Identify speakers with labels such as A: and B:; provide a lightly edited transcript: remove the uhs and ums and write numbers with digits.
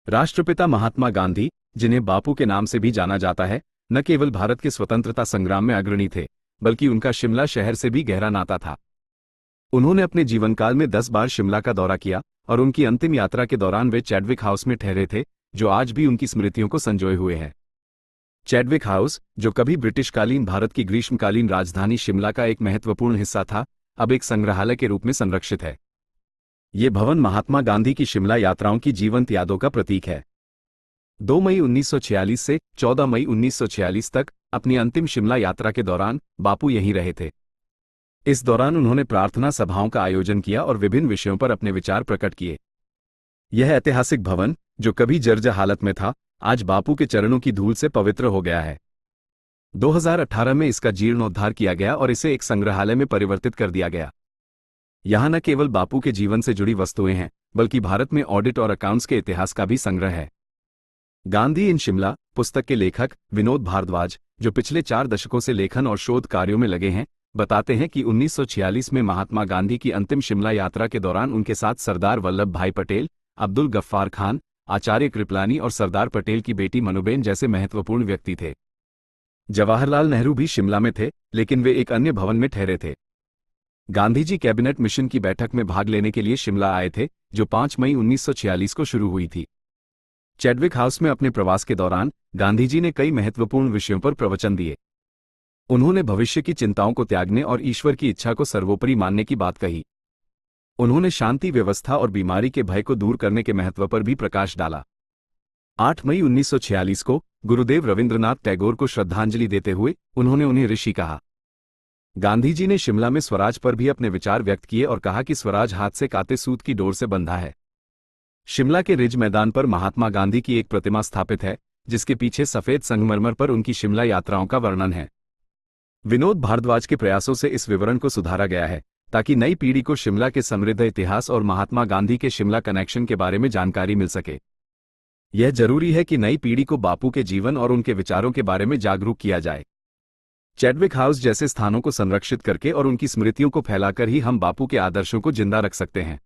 A: राष्ट्रपिता महात्मा गांधी, जिन्हें बापू के नाम से भी जाना जाता है, न केवल भारत के स्वतंत्रता संग्राम में अग्रणी थे, बल्कि उनका शिमला शहर से भी गहरा नाता था। उन्होंने अपने जीवनकाल में 10 बार शिमला का दौरा किया और उनकी अंतिम यात्रा के दौरान वे चैडविक हाउस में ठहरे थे, जो आज भी उनकी स्मृतियों को संजोए हुए है। चैडविक हाउस, जो कभी ब्रिटिशकालीन भारत की ग्रीष्मकालीन राजधानी शिमला का एक महत्वपूर्ण हिस्सा था, अब एक संग्रहालय के रूप में संरक्षित है। ये भवन महात्मा गांधी की शिमला यात्राओं की जीवंत यादों का प्रतीक है। 2 मई 1946 से 14 मई 1946 तक अपनी अंतिम शिमला यात्रा के दौरान बापू यहीं रहे थे। इस दौरान उन्होंने प्रार्थना सभाओं का आयोजन किया और विभिन्न विषयों पर अपने विचार प्रकट किए। यह ऐतिहासिक भवन, जो कभी जर्जर हालत में था, आज बापू के चरणों की धूल से पवित्र हो गया है। 2018 में इसका जीर्णोद्धार किया गया और इसे एक संग्रहालय में परिवर्तित कर दिया गया। यहाँ न केवल बापू के जीवन से जुड़ी वस्तुएं हैं, बल्कि भारत में ऑडिट और अकाउंट्स के इतिहास का भी संग्रह है। गांधी इन शिमला पुस्तक के लेखक विनोद भारद्वाज, जो पिछले 4 दशकों से लेखन और शोध कार्यों में लगे हैं, बताते हैं कि 1946 में महात्मा गांधी की अंतिम शिमला यात्रा के दौरान उनके साथ सरदार वल्लभ भाई पटेल, अब्दुल गफ्फार खान, आचार्य कृपलानी और सरदार पटेल की बेटी मनुबेन जैसे महत्वपूर्ण व्यक्ति थे। जवाहरलाल नेहरू भी शिमला में थे, लेकिन वे एक अन्य भवन में ठहरे थे। गांधी जी कैबिनेट मिशन की बैठक में भाग लेने के लिए शिमला आए थे, जो 5 मई 1946 को शुरू हुई थी। चैडविक हाउस में अपने प्रवास के दौरान गांधी जी ने कई महत्वपूर्ण विषयों पर प्रवचन दिए। उन्होंने भविष्य की चिंताओं को त्यागने और ईश्वर की इच्छा को सर्वोपरि मानने की बात कही। उन्होंने शांति व्यवस्था और बीमारी के भय को दूर करने के महत्व पर भी प्रकाश डाला। 8 मई 1946 को गुरुदेव रविंद्रनाथ टैगोर को श्रद्धांजलि देते हुए उन्होंने उन्हें ऋषि कहा। गांधी जी ने शिमला में स्वराज पर भी अपने विचार व्यक्त किए और कहा कि स्वराज हाथ से काते सूत की डोर से बंधा है। शिमला के रिज मैदान पर महात्मा गांधी की एक प्रतिमा स्थापित है, जिसके पीछे सफेद संगमरमर पर उनकी शिमला यात्राओं का वर्णन है। विनोद भारद्वाज के प्रयासों से इस विवरण को सुधारा गया है, ताकि नई पीढ़ी को शिमला के समृद्ध इतिहास और महात्मा गांधी के शिमला कनेक्शन के बारे में जानकारी मिल सके। यह जरूरी है कि नई पीढ़ी को बापू के जीवन और उनके विचारों के बारे में जागरूक किया जाए। चैडविक हाउस जैसे स्थानों को संरक्षित करके और उनकी स्मृतियों को फैलाकर ही हम बापू के आदर्शों को जिंदा रख सकते हैं।